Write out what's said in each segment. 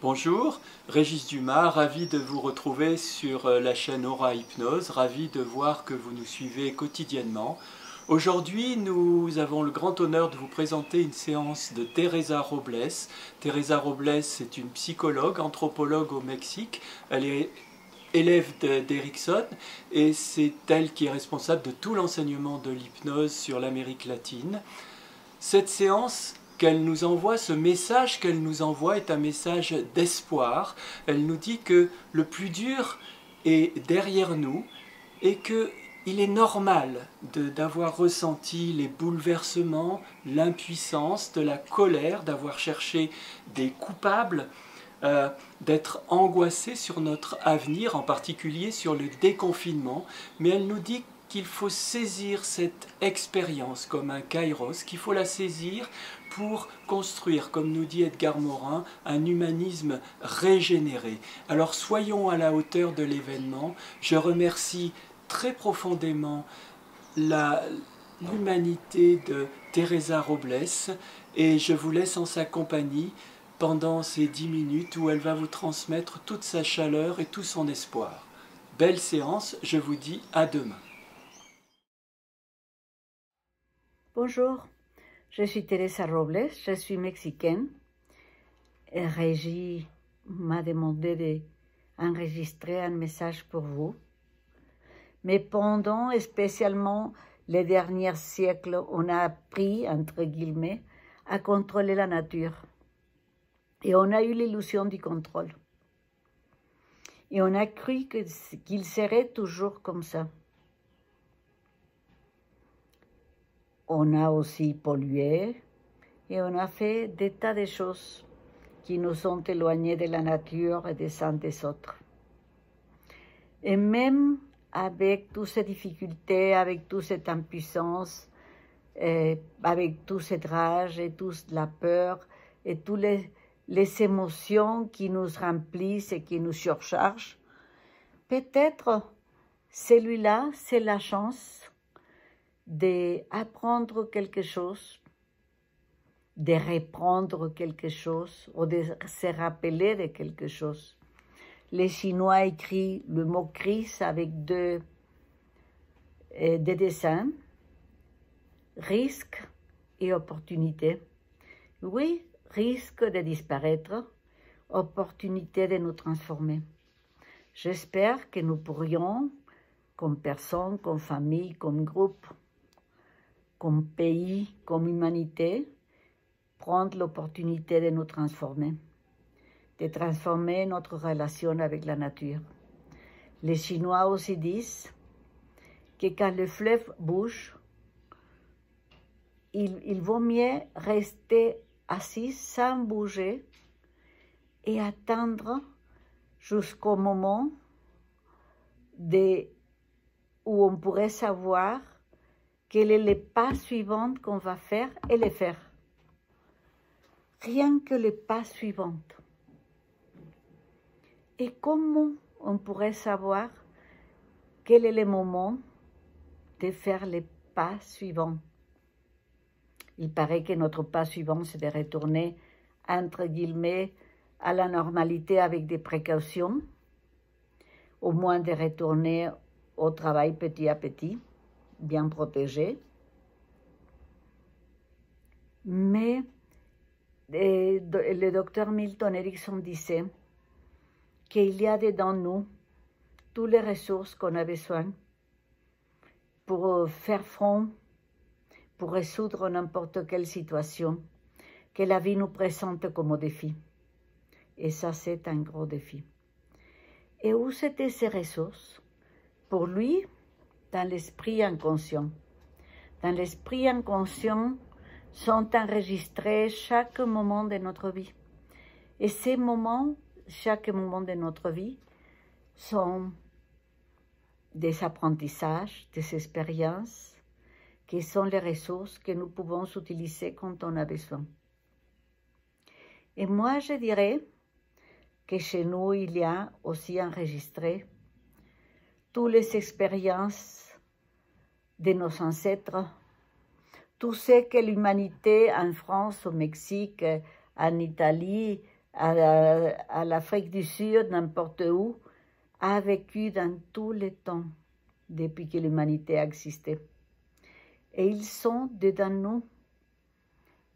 Bonjour, Régis Dumas, ravi de vous retrouver sur la chaîne Aura Hypnose, ravi de voir que vous nous suivez quotidiennement. Aujourd'hui, nous avons le grand honneur de vous présenter une séance de Teresa Robles. Teresa Robles est une psychologue, anthropologue au Mexique. Elle est élève d'Erickson et c'est elle qui est responsable de tout l'enseignement de l'hypnose sur l'Amérique latine. Cette séance qu'elle nous envoie, ce message qu'elle nous envoie est un message d'espoir. Elle nous dit que le plus dur est derrière nous et qu'il est normal d'avoir ressenti les bouleversements, l'impuissance, de la colère, d'avoir cherché des coupables, d'être angoissé sur notre avenir, en particulier sur le déconfinement. Mais elle nous dit qu'il faut saisir cette expérience comme un kairos, qu'il faut la saisir pour construire, comme nous dit Edgar Morin, un humanisme régénéré. Alors soyons à la hauteur de l'événement. Je remercie très profondément l'humanité de Teresa Robles et je vous laisse en sa compagnie pendant ces 10 minutes où elle va vous transmettre toute sa chaleur et tout son espoir. Belle séance, je vous dis à demain. Bonjour, je suis Teresa Robles, je suis mexicaine. Et Régis m'a demandé d'enregistrer un message pour vous. Mais pendant, spécialement les derniers siècles, on a appris, entre guillemets, à contrôler la nature. Et on a eu l'illusion du contrôle. Et on a cru qu'il serait toujours comme ça. On a aussi pollué et on a fait des tas de choses qui nous ont éloignés de la nature et des uns des autres. Et même avec toutes ces difficultés, avec toute cette impuissance, avec toute cette rage et toute la peur et toutes les émotions qui nous remplissent et qui nous surchargent, peut-être celui-là, c'est la chance d'apprendre quelque chose, de reprendre quelque chose ou de se rappeler de quelque chose. Les Chinois écrivent le mot crise avec des dessins, risque et opportunité. Oui, risque de disparaître, opportunité de nous transformer. J'espère que nous pourrions, comme personne, comme famille, comme groupe, comme pays, comme humanité, prendre l'opportunité de nous transformer, de transformer notre relation avec la nature. Les Chinois aussi disent que quand le fleuve bouge, il vaut mieux rester assis sans bouger et attendre jusqu'au moment où on pourrait savoir quel est le pas suivant qu'on va faire et le faire. Rien que le pas suivant. Et comment on pourrait savoir quel est le moment de faire le pas suivant? Il paraît que notre pas suivant, c'est de retourner, entre guillemets, à la normalité avec des précautions, au moins de retourner au travail petit à petit, bien protégé. Mais le docteur Milton Erickson disait qu'il y a dedans nous toutes les ressources qu'on a besoin pour faire front, pour résoudre n'importe quelle situation que la vie nous présente comme défi. Et ça, c'est un gros défi. Et où étaient ces ressources? Pour lui, dans l'esprit inconscient. Dans l'esprit inconscient sont enregistrés chaque moment de notre vie. Et ces moments, chaque moment de notre vie, sont des apprentissages, des expériences, qui sont les ressources que nous pouvons utiliser quand on a besoin. Et moi, je dirais que chez nous, il y a aussi enregistré toutes les expériences de nos ancêtres, tout ce que l'humanité en France, au Mexique, en Italie, à l'Afrique du Sud, n'importe où, a vécu dans tous les temps depuis que l'humanité a existé. Et ils sont dedans nous.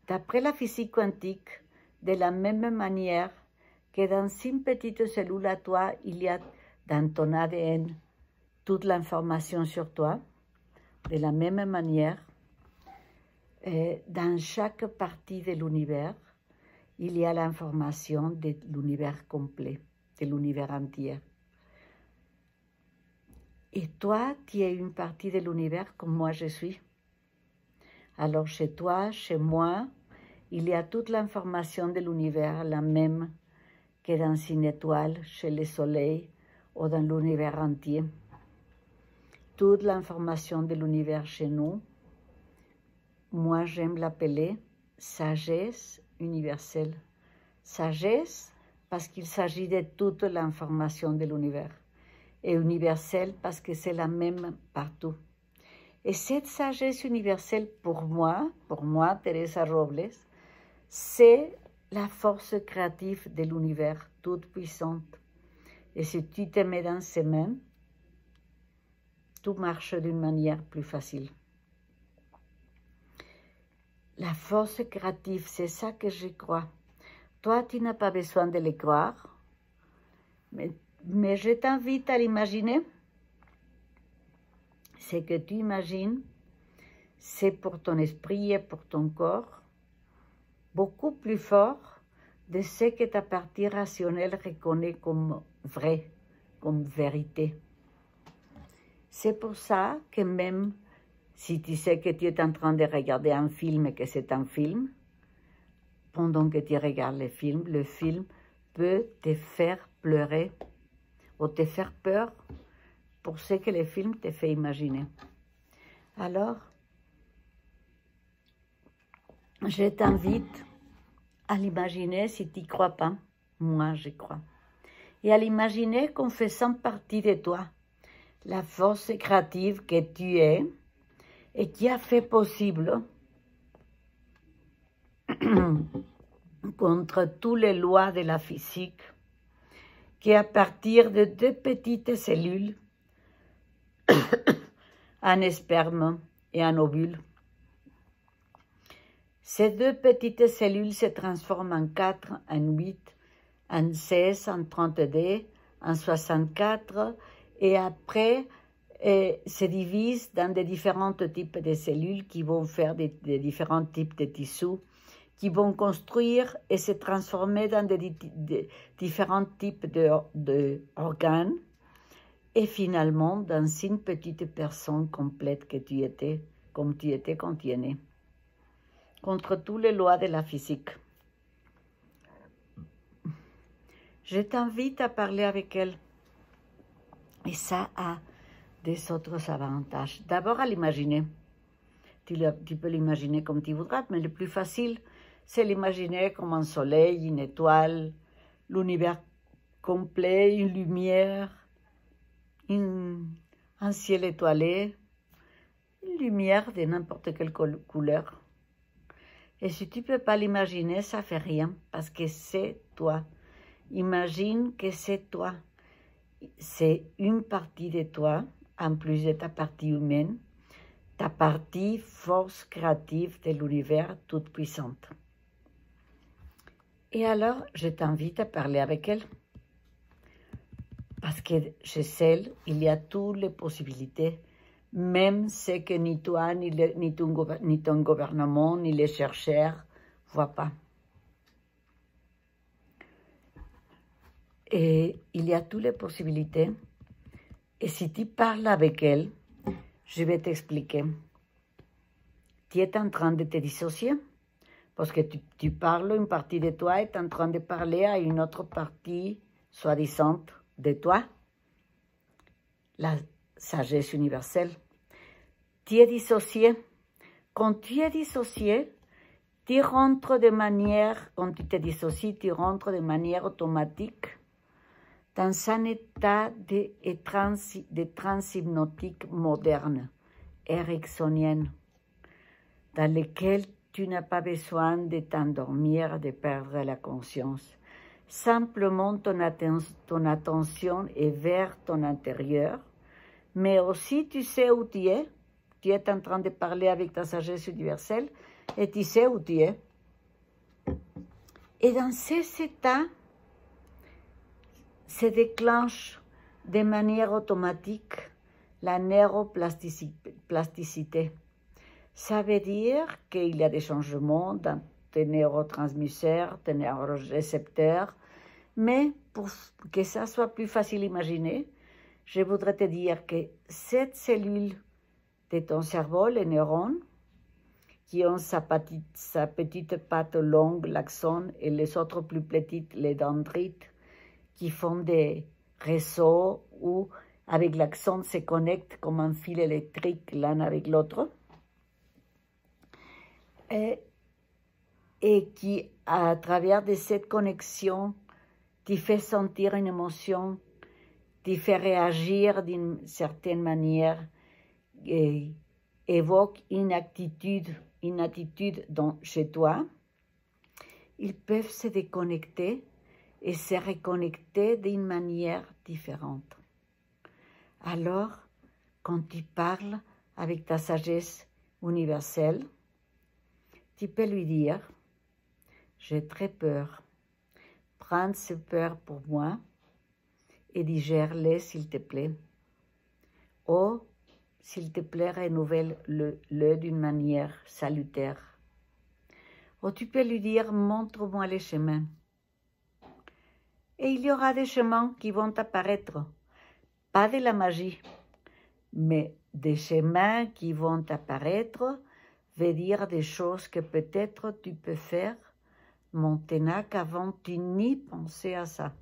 D'après la physique quantique, de la même manière que dans une petite cellule à toi, il y a dans ton ADN toute l'information sur toi, de la même manière, dans chaque partie de l'univers, il y a l'information de l'univers complet, de l'univers entier. Et toi, tu es une partie de l'univers comme moi je suis. Alors chez toi, chez moi, il y a toute l'information de l'univers, la même que dans une étoile, chez le soleil ou dans l'univers entier. Toute l'information de l'univers chez nous, moi j'aime l'appeler sagesse universelle. Sagesse parce qu'il s'agit de toute l'information de l'univers. Et universelle parce que c'est la même partout. Et cette sagesse universelle, pour moi, Teresa Robles, c'est la force créative de l'univers, toute puissante. Et si tu te mets dans ses mains, tout marche d'une manière plus facile. La force créative, c'est ça que je crois. Toi, tu n'as pas besoin de le croire, mais je t'invite à l'imaginer. Ce que tu imagines, c'est pour ton esprit et pour ton corps, beaucoup plus fort de ce que ta partie rationnelle reconnaît comme vrai, comme vérité. C'est pour ça que même si tu sais que tu es en train de regarder un film et que c'est un film, pendant que tu regardes le film peut te faire pleurer ou te faire peur pour ce que le film te fait imaginer. Alors, je t'invite à l'imaginer si tu n'y crois pas. Moi, je crois. Et à l'imaginer comme faisant partie de toi, la force créative que tu es et qui a fait possible contre toutes les lois de la physique, qu'à partir de 2 petites cellules, un sperme et un ovule, ces 2 petites cellules se transforment en 4, en 8, en 16, en 32, en 64, et après se divisent dans des différents types de cellules qui vont faire des différents types de tissus, qui vont construire et se transformer dans des différents types d'organes, et finalement dans une petite personne complète que tu étais, comme tu étais quand tu es né, contre toutes les lois de la physique. Je t'invite à parler avec elle. Et ça a des autres avantages. D'abord, à l'imaginer. Tu peux l'imaginer comme tu voudras, mais le plus facile, c'est l'imaginer comme un soleil, une étoile, l'univers complet, une lumière, un ciel étoilé, une lumière de n'importe quelle couleur. Et si tu ne peux pas l'imaginer, ça ne fait rien, parce que c'est toi. Imagine que c'est toi. C'est une partie de toi, en plus de ta partie humaine, ta partie force créative de l'univers toute puissante. Et alors, je t'invite à parler avec elle. Parce que chez elle, il y a toutes les possibilités, même ce que ni toi, ni ton gouvernement, ni les chercheurs ne voient pas. Et il y a toutes les possibilités. Et si tu parles avec elle, je vais t'expliquer. Tu es en train de te dissocier. Parce que tu parles, une partie de toi est en train de parler à une autre partie, soi-disant, de toi. La sagesse universelle. Tu es dissocié. Quand tu es dissocié, tu rentres de manière, quand tu te dissocies, tu rentres de manière automatique dans un état de transhypnotique moderne, ericksonienne, dans lequel tu n'as pas besoin de t'endormir, de perdre la conscience. simplement ton attention est vers ton intérieur, mais aussi tu sais où tu es en train de parler avec ta sagesse universelle et tu sais où tu es. Et dans ces états, se déclenche de manière automatique la neuroplasticité. Ça veut dire qu'il y a des changements dans tes neurotransmetteurs, tes neurorécepteurs, mais pour que ça soit plus facile à imaginer, je voudrais te dire que cette cellule de ton cerveau, les neurones, qui ont sa petite patte longue, l'axone, et les autres plus petites, les dendrites, qui font des réseaux où, avec l'axone, se connectent comme un fil électrique l'un avec l'autre, et qui, à travers de cette connexion, te fait sentir une émotion, te fait réagir d'une certaine manière, et évoque une attitude chez toi. Ils peuvent se déconnecter et se reconnecter d'une manière différente. Alors, quand tu parles avec ta sagesse universelle, tu peux lui dire « J'ai très peur. Prends cette peur pour moi et digère-les, s'il te plaît. Oh, s'il te plaît, renouvelle-le d'une manière salutaire. » Ou tu peux lui dire « Montre-moi les chemins. » Et il y aura des chemins qui vont apparaître, pas de la magie, mais des chemins qui vont apparaître, veut dire des choses que peut-être tu peux faire maintenant qu'avant tu n'y pensais à ça.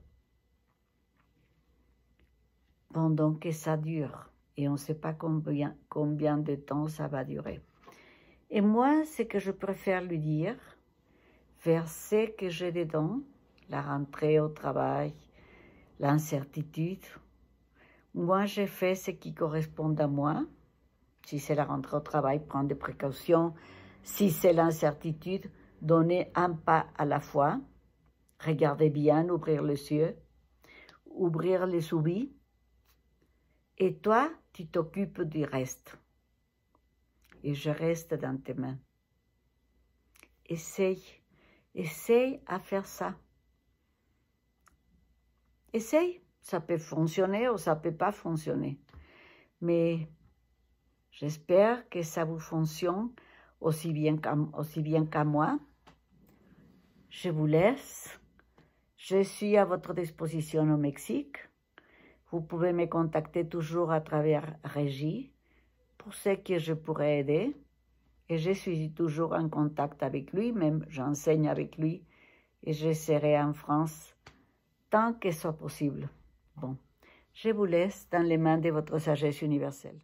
Pendant que ça dure, et on ne sait pas combien de temps ça va durer. Et moi, ce que je préfère lui dire, vers ce que j'ai dedans, la rentrée au travail, l'incertitude. Moi, j'ai fait ce qui correspond à moi. Si c'est la rentrée au travail, prendre des précautions. Si c'est l'incertitude, donner un pas à la fois. Regardez bien, ouvrir les yeux, ouvrir les soubis. Et toi, tu t'occupes du reste. Et je reste dans tes mains. Essaye à faire ça. Essaye, ça peut fonctionner ou ça ne peut pas fonctionner. Mais j'espère que ça vous fonctionne aussi bien qu'à moi. Je vous laisse. Je suis à votre disposition au Mexique. Vous pouvez me contacter toujours à travers Régie pour ce que je pourrais aider. Et je suis toujours en contact avec lui, même j'enseigne avec lui et je serai en France tant que soit possible. Bon, je vous laisse dans les mains de votre sagesse universelle.